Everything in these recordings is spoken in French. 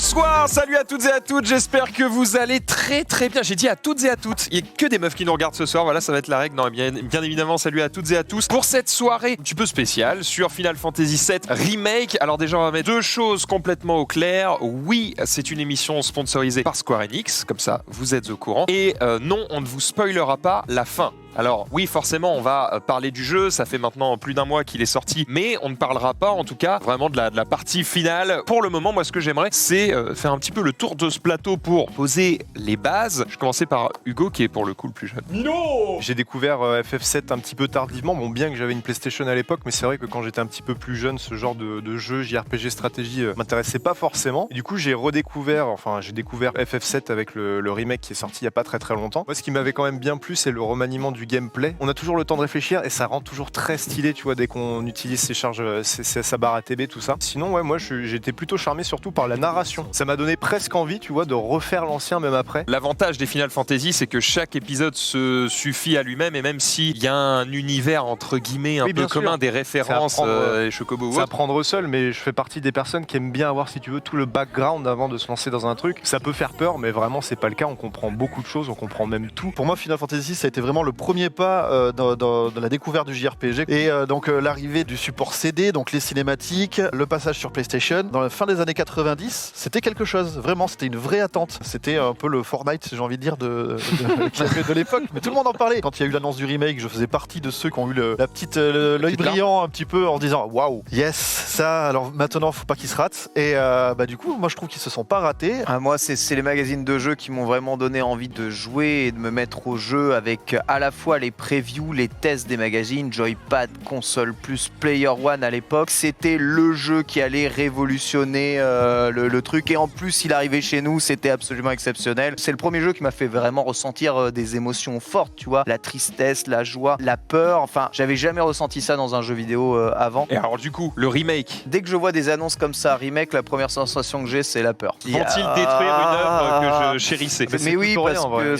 Bonsoir, salut à toutes et à toutes, j'espère que vous allez très très bien. J'ai dit à toutes et à toutes, il n'y a que des meufs qui nous regardent ce soir, voilà ça va être la règle. Non, bien évidemment, salut à toutes et à tous pour cette soirée un petit peu spéciale sur Final Fantasy VII Remake. Alors déjà on va mettre deux choses complètement au clair. Oui, c'est une émission sponsorisée par Square Enix, comme ça vous êtes au courant. Et non, on ne vous spoilera pas la fin. Alors oui, forcément, on va parler du jeu, ça fait maintenant plus d'un mois qu'il est sorti, mais on ne parlera pas en tout cas vraiment de la partie finale. Pour le moment, moi ce que j'aimerais, c'est faire un petit peu le tour de ce plateau pour poser les bases. Je commençais par Hugo, qui est pour le coup le plus jeune. Non. J'ai découvert FF7 un petit peu tardivement, bon bien que j'avais une PlayStation à l'époque, mais c'est vrai que quand j'étais un petit peu plus jeune, ce genre de jeu JRPG stratégie m'intéressait pas forcément. Et du coup, j'ai découvert FF7 avec le remake qui est sorti il y a pas très très longtemps. Moi, ce qui m'avait quand même bien plu, c'est le remaniement du gameplay. On a toujours le temps de réfléchir et ça rend toujours très stylé, tu vois, dès qu'on utilise ses charges, sa barre ATB, tout ça. Sinon, ouais, moi, j'étais plutôt charmé surtout par la narration. Ça m'a donné presque envie, tu vois, de refaire l'ancien même après. L'avantage des Final Fantasy, c'est que chaque épisode se suffit à lui-même, et même s'il y a un univers entre guillemets un peu commun, des références, les Chocobo. C'est à prendre seul, mais je fais partie des personnes qui aiment bien avoir, si tu veux, tout le background avant de se lancer dans un truc. Ça peut faire peur, mais vraiment, c'est pas le cas. On comprend beaucoup de choses, on comprend même tout. Pour moi, Final Fantasy, ça a été vraiment le premier pas dans la découverte du JRPG. Et donc l'arrivée du support CD, donc les cinématiques, le passage sur PlayStation. Dans la fin des années 90, c'était quelque chose. Vraiment, c'était une vraie attente. C'était un peu le Fortnite, j'ai envie de dire, de l'époque. Mais tout le monde en parlait. Quand il y a eu l'annonce du remake, je faisais partie de ceux qui ont eu l'œil brillant un petit peu en se disant waouh, yes, ça, alors maintenant, faut pas qu'ils se ratent. Et du coup, moi je trouve qu'ils se sont pas ratés. Moi, c'est les magazines de jeux qui m'ont vraiment donné envie de jouer et de me mettre au jeu avec à la fois les previews, les tests des magazines, Joypad, console plus Player One à l'époque. C'était le jeu qui allait révolutionner le truc. Et en plus, il arrivait chez nous, c'était absolument exceptionnel. C'est le premier jeu qui m'a fait vraiment ressentir des émotions fortes, tu vois. La tristesse, la joie, la peur. Enfin, j'avais jamais ressenti ça dans un jeu vidéo avant. Et alors du coup, le remake. Dès que je vois des annonces comme ça, remake, la première sensation que j'ai, c'est la peur. Vont-ils détruire une œuvre que je chérissais? Mais oui, parce que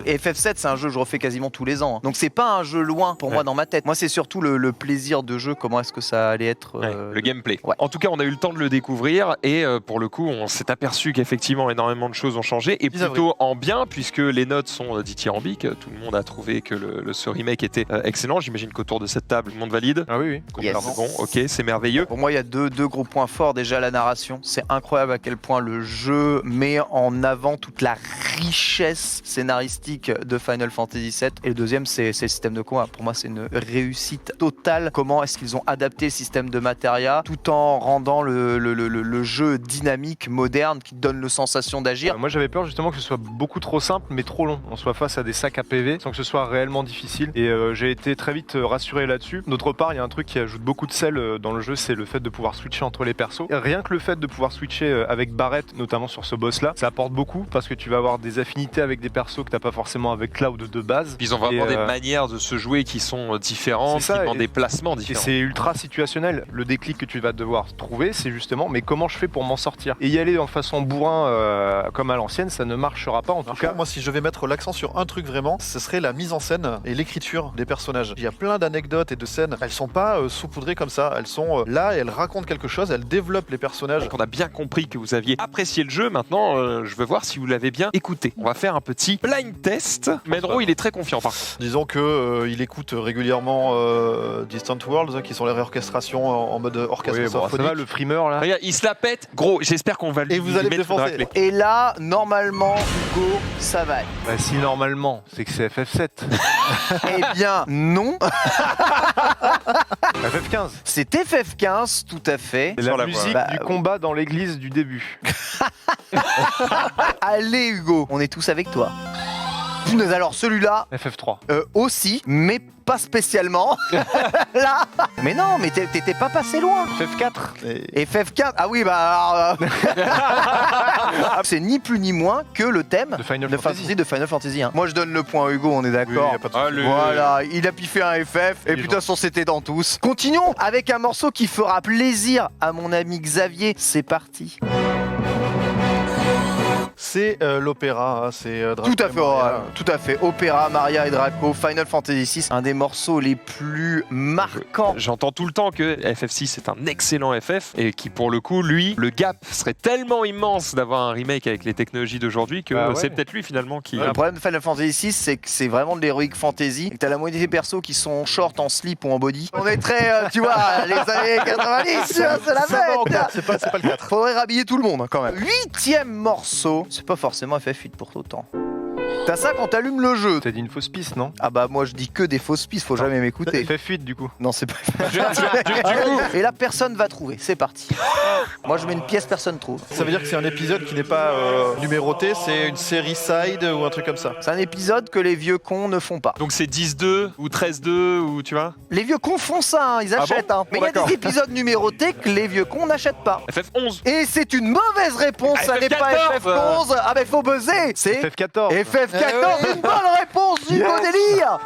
FF7, c'est un jeu que je refais quasiment tous les ans. Donc c'est pas un jeu loin pour moi dans ma tête. Moi, c'est surtout le plaisir de jeu, comment est-ce que ça allait être. Le gameplay. Ouais. En tout cas, on a eu le temps de le découvrir et pour le coup, on s'est aperçu qu'effectivement énormément de choses ont changé et plutôt en bien, puisque les notes sont dithyrambiques. Tout le monde a trouvé que ce remake était excellent. J'imagine qu'autour de cette table, le monde valide. Ah oui, oui. Yes. Bon, ok, c'est merveilleux. Pour moi, il y a deux gros points forts. Déjà, la narration. C'est incroyable à quel point le jeu met en avant toute la richesse scénaristique de Final Fantasy VII. Et le deuxième, c'est le système de combat. Pour moi, c'est une réussite totale. Comment est-ce qu'ils ont adapté le système de Materia tout en rendant le jeu dynamique, moderne, qui donne le sensation d'agir. Moi, j'avais peur justement que ce soit beaucoup trop simple, mais trop long. On soit face à des sacs à PV sans que ce soit réellement difficile. Et j'ai été très vite rassuré là-dessus. D'autre part, il y a un truc qui ajoute beaucoup de sel dans le jeu, c'est le fait de pouvoir switcher entre les persos. Et rien que le fait de pouvoir switcher avec Barrett, notamment sur ce boss-là, ça apporte beaucoup parce que tu vas avoir des affinités avec des persos que t'as pas forcément avec Cloud de base. Ils ont vraiment des manières de se jouer qui sont différentes, qui ont des placements différents. Et c'est ultra situationnel. Le déclic que tu vas devoir trouver, c'est justement, mais comment je fais pour m'en sortir? Et y aller en façon bourrin comme à l'ancienne, ça ne marchera pas en tout cas. Moi, si je vais mettre l'accent sur un truc vraiment, ce serait la mise en scène et l'écriture des personnages. Il y a plein d'anecdotes et de scènes. Elles sont pas saupoudrées comme ça. Elles sont là et elles racontent quelque chose. Elles développent les personnages. Donc on a bien compris que vous aviez apprécié le jeu. Maintenant, je veux voir si vous l'avez bien écouté. On va faire un petit blind test. Medro, il est très confiant par contre. Disons que il écoute régulièrement Distant Worlds, qui sont les réorchestrations en mode orchestre symphonique. Ça va, le frimeur là. Regarde, il se la pète. Gros, j'espère qu'on va Et vous allez me défoncer. Et là, normalement, Hugo, ça va. Bah si normalement, c'est que c'est FF7. Eh bien, non. FF15. C'est FF15, tout à fait. C'est la musique du combat dans l'église du début. Allez, Hugo, on est tous avec toi. Punaise, alors celui-là FF3. aussi, mais pas spécialement. Là. Mais non, mais t'étais pas passé loin. FF4. Et FF4, ah oui, bah alors, c'est ni plus ni moins que le thème de Final Fantasy 1. Moi je donne le point à Hugo, on est d'accord. Oui, voilà, il a piffé un FF et puis de toute façon c'était dans tous. Continuons avec un morceau qui fera plaisir à mon ami Xavier. C'est parti. C'est l'opéra, c'est Draco Tout à et fait, Maria. tout à fait. Opéra, Maria et Draco, Final Fantasy VI, un des morceaux les plus marquants. J'entends tout le temps que FF6 est un excellent FF et qui pour le coup, lui, le gap serait tellement immense d'avoir un remake avec les technologies d'aujourd'hui que Bah ouais. c'est peut-être lui finalement qui... Le problème de Final Fantasy VI, c'est que c'est vraiment de l'heroic fantasy. T'as la moitié des persos qui sont en short, en slip ou en body. On est très, tu vois, les années 90, c'est la C'est pas fête. c'est pas le 4. Faudrait rhabiller tout le monde hein, quand même. 8e morceau, c'est pas forcément FF8 pour autant. T'as ça quand t'allumes le jeu. T'as dit une fausse piste, non? Ah bah moi je dis que des fausses pistes, faut jamais m'écouter. FF8 du coup. Non c'est pas. Du coup, Et là personne va trouver, c'est parti. Moi je mets une pièce, personne trouve. Ça veut dire que c'est un épisode qui n'est pas numéroté, c'est une série side ou un truc comme ça. C'est un épisode que les vieux cons ne font pas. donc c'est 10-2 ou 13-2 ou tu vois Les vieux cons font ça, hein, ils achètent. hein. Mais il y a d'accord. des épisodes numérotés que les vieux cons n'achètent pas. FF11. Et c'est une mauvaise réponse, ça n'est pas FF14, FF11. Ah bah faut buzzer. C'est FF14. FF14, une bonne réponse, Hugo Délire.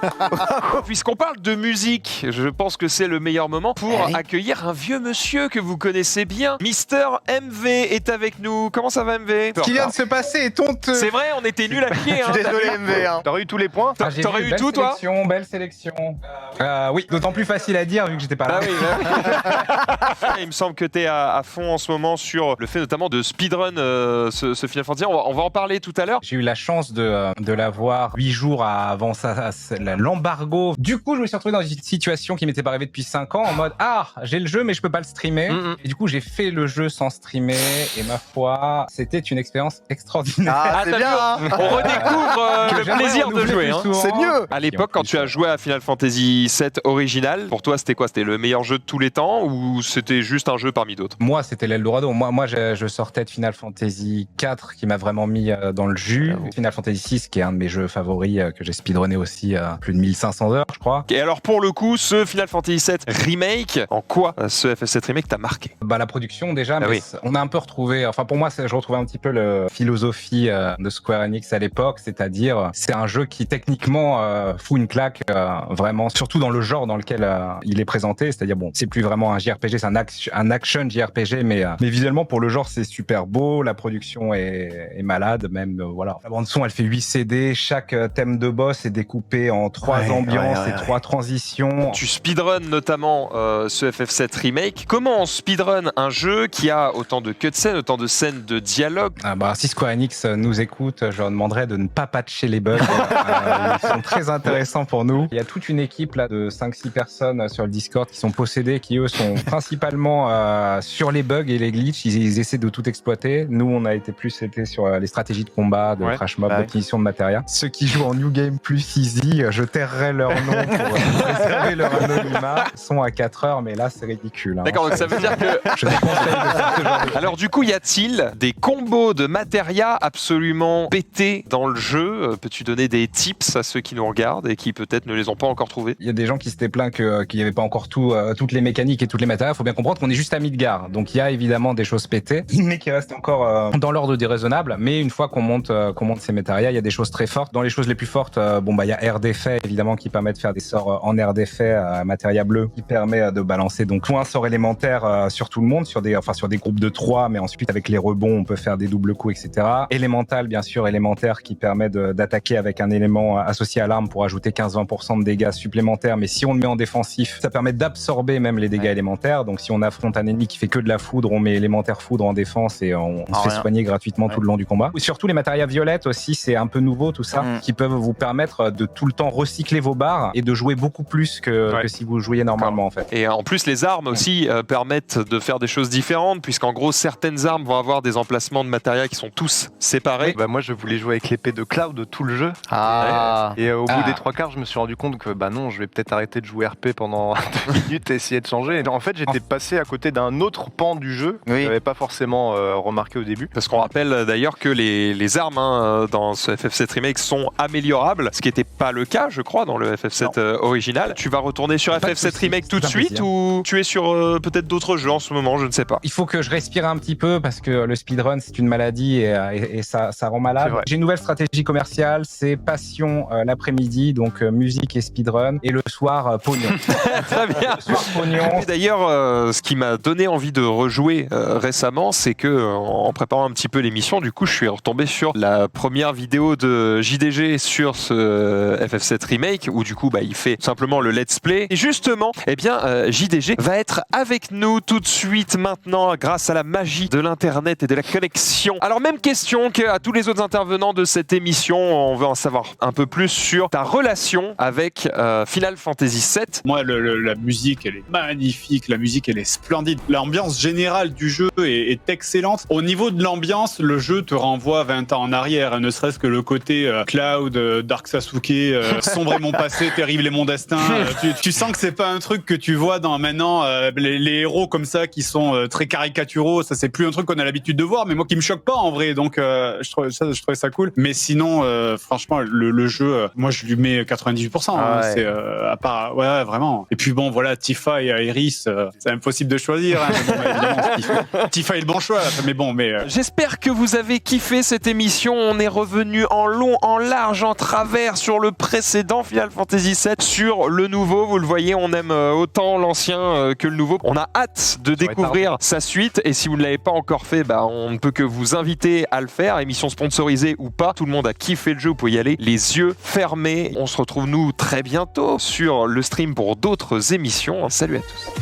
Puisqu'on parle de musique, je pense que c'est le meilleur moment pour Allez. accueillir un vieux monsieur que vous connaissez bien. Mister MV est avec nous. Comment ça va MV? Ce qui vient de se passer est honteux. C'est vrai, on était nuls à pied. Je suis désolé MV. Hein. T'aurais eu tous les points? Ah, j'ai T'aurais vu, eu belle tout, toi? Belle sélection. Oui, d'autant plus facile à dire vu que j'étais pas là. Ah oui, il me semble que tu es à fond en ce moment sur le fait notamment de speedrun ce Final Fantasy. On va en parler tout à l'heure. J'ai eu la chance de l'avoir 8 jours avant l'embargo. Du coup, je me suis retrouvé dans une situation qui m'était pas arrivée depuis 5 ans en mode j'ai le jeu mais je peux pas le streamer. Et du coup, j'ai fait le jeu sans streamer et ma foi, c'était une expérience extraordinaire. Ah, c'est t'as bien. vu, Hein. on redécouvre Que le j'aimerais plaisir de renouveler jouer. plus Hein. souvent. C'est mieux. À l'époque, quand tu as joué à Final Fantasy VII original, pour toi, c'était quoi? C'était le meilleur jeu de tous les temps ou c'était juste un jeu parmi d'autres? Moi, c'était l'Eldorado. Moi, je sortais de Final Fantasy 4 qui m'a vraiment mis dans le jus. Final Fantasy 6 qui est un de mes jeux favoris que j'ai speedrunné aussi plus de 1500 heures, je crois. Et alors, pour le coup, ce Final Fantasy VII Remake, en quoi ce FF7 Remake t'a marqué? Bah la production déjà, mais oui. on a un peu retrouvé. Enfin pour moi, je retrouvais un petit peu la philosophie de Square Enix à l'époque, c'est-à-dire c'est un jeu qui techniquement fout une claque vraiment, surtout dans le genre dans lequel il est présenté, c'est-à-dire bon, c'est plus vraiment un JRPG, c'est un action JRPG, mais visuellement pour le genre c'est super beau, la production est malade, même voilà. La bande son elle fait 8 CD, chaque thème de boss est découpé en 3 ambiances et 3 transitions. Tu speedrun notamment ce FF7 Remake. Comment on speedrun un jeu qui a autant de cutscenes, autant de scènes de dialogue? Si Square Enix nous écoute, je leur demanderais de ne pas patcher les bugs. Ils sont très intéressants pour nous. Il y a toute une équipe là de 5-6 personnes sur le Discord qui sont possédées, qui eux sont principalement sur les bugs et les glitches. Ils essaient de tout exploiter. Nous, on a été plus sur les stratégies de combat, de crash mob, d'optimisation de matériel. Ceux qui jouent en New Game plus easy, je tairai leur nom pour préserver leur anonymat. Ils sont à 4 heures, mais là, c'est ridicule. Hein. D'accord, donc ça veut dire que... Je déconseille de faire ce genre de... Alors du coup, y a-t-il des combos de matéria absolument pétés dans le jeu? Peux-tu donner des tips à ceux qui nous regardent et qui peut-être ne les ont pas encore trouvés? Il y a des gens qui s'étaient plaints qu'il n'y avait pas encore toutes les mécaniques et toutes les matériaux. Il faut bien comprendre qu'on est juste à Midgar. Donc il y a évidemment des choses pétées, mais qui restent encore dans l'ordre des raisonnables. Mais une fois qu'on monte ces matériaux, il y a des choses très fortes. Dans les choses les plus fortes, il y a air d'effet évidemment qui permet de faire des sorts en air d'effet, matériel bleu qui permet de balancer donc soit un sort élémentaire sur tout le monde, sur des groupes de 3, mais ensuite avec les rebonds on peut faire des doubles coups, etc. Élémental bien sûr, élémentaire qui permet d'attaquer avec un élément associé à l'arme pour ajouter 15-20% de dégâts supplémentaires, mais si on le met en défensif, ça permet d'absorber même les dégâts élémentaires. Donc si on affronte un ennemi qui fait que de la foudre, on met élémentaire foudre en défense et on se fait soigner gratuitement tout le long du combat. Et surtout les matériaux violettes aussi, c'est un peu nouveau tout ça, qui peuvent vous permettre de tout le temps recycler vos barres et de jouer beaucoup plus que si vous jouiez normalement en fait. Et en plus, les armes aussi permettent de faire des choses différentes, puisqu'en gros, certaines armes vont avoir des emplacements de matériel qui sont tous séparés. Bah moi je voulais jouer avec l'épée de Cloud tout le jeu. Et au bout des 3 quarts, je me suis rendu compte que non, je vais peut-être arrêter de jouer RP pendant 2 minutes et essayer de changer. Et en fait, j'étais passé à côté d'un autre pan du jeu que j'avais pas forcément remarqué au début. Parce qu'on rappelle d'ailleurs que les armes dans ce FF7 FF7 Remake sont améliorables, ce qui n'était pas le cas, je crois, dans le FF7 original. Tu vas retourner sur Pas de FF7 souci, Remake tout de c'est un suite plaisir. ou tu es sur peut-être d'autres jeux en ce moment, je ne sais pas. Il faut que je respire un petit peu parce que le speedrun, c'est une maladie et ça rend malade. C'est vrai. J'ai une nouvelle stratégie commerciale, c'est passion l'après-midi, donc musique et speedrun, et le soir, pognon. Très bien. Le soir, pognon. Et d'ailleurs, ce qui m'a donné envie de rejouer récemment, c'est que en préparant un petit peu l'émission, du coup, je suis retombé sur la première vidéo de JDG sur ce FF7 Remake, où du coup, il fait simplement le let's play. Et justement, eh bien, JDG va être avec nous tout de suite maintenant, grâce à la magie de l'internet et de la connexion. Alors, même question qu'à tous les autres intervenants de cette émission, on veut en savoir un peu plus sur ta relation avec Final Fantasy VII. Moi, la musique, elle est magnifique. La musique, elle est splendide. L'ambiance générale du jeu est excellente. Au niveau de l'ambiance, le jeu te renvoie 20 ans en arrière. Ne serait-ce que le côté Cloud, Dark Sasuke, sombre est mon passé, terrible est mon destin. Tu sens que c'est pas un truc que tu vois dans maintenant les héros comme ça qui sont très caricaturaux. Ça, c'est plus un truc qu'on a l'habitude de voir, mais moi qui me choque pas en vrai. Donc, je trouvais ça cool. Mais sinon, franchement, le jeu, moi, je lui mets 98%. Ah ouais. C'est à part, ouais, vraiment. Et puis bon, voilà, Tifa et Aeris, c'est impossible de choisir. Hein, mais bon, évidemment, Tifa est le bon choix. Mais bon, J'espère que vous avez kiffé cette émission. On est revenu en long, en large, en travers sur le précédent Final Fantasy VII, sur le nouveau. Vous le voyez, on aime autant l'ancien que le nouveau. On a hâte de découvrir sa suite. Et si vous ne l'avez pas encore fait, on ne peut que vous inviter à le faire. Émission sponsorisée ou pas, tout le monde a kiffé le jeu. Vous pouvez y aller les yeux fermés. On se retrouve nous très bientôt sur le stream pour d'autres émissions. Salut à tous.